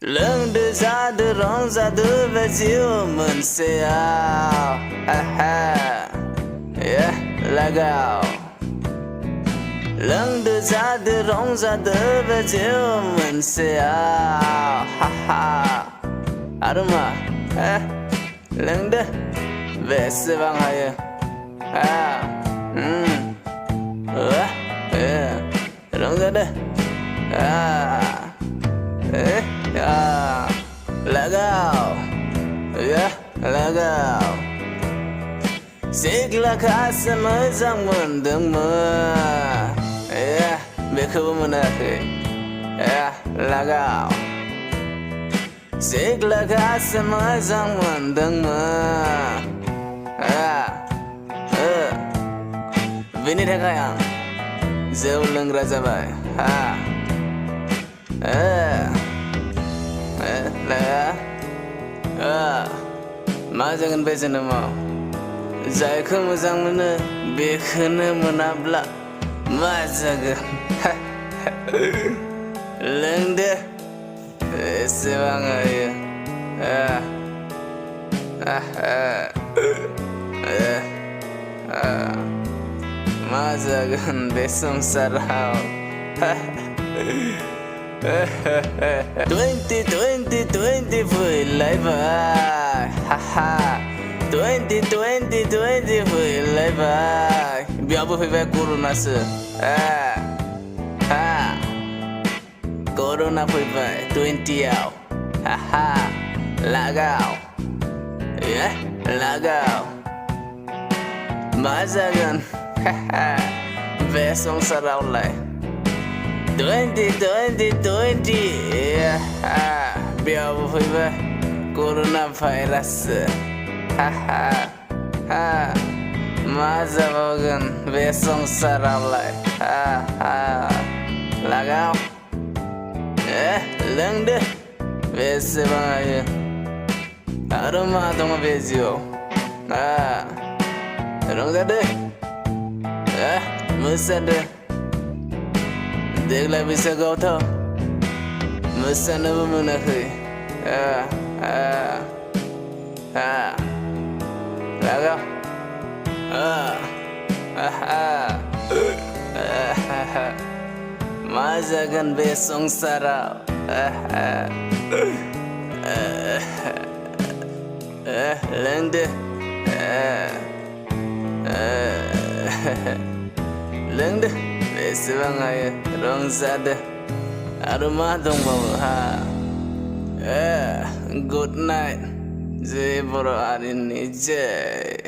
Lưng đưa ra đưa rong ra đưa về chiều mình sẽ ao ha ha yeah là gạo lưng đưa ra đưa rong ra đưa về chiều mình sẽ ao ha ha arma lưng đưa về sẽ vang hay rong ra đưa legal, legal. Sigla kasama zang mundang mo, beko mo na legal. Sigla kasama zang mundang mo, vinit hai kayang, zaulang raja bay, मा जागोन बे जोनोमाव जायखौ मोजां mono बेखौनो मोनाब्ला मा जागोन लोंदो एसेबां हायो मा जागोन बे संसाराव 2020 vui lại vai ha ha 2020 vui lại vai biar apa vai corona se corona vui vai 20 ao ha ha lagau lagau mazagan ha ha ve song sarau lại 2020 biar apa corona virus masa bagan besong saralai lagau leng deh bese bang aroma tong bezio rong deh musa deh देखला bisa kau tahu mesana memenuhi lagau masakan besong sarau lende lende Besibang ay rong sada aroma dong bawa good night zebra hari ini jay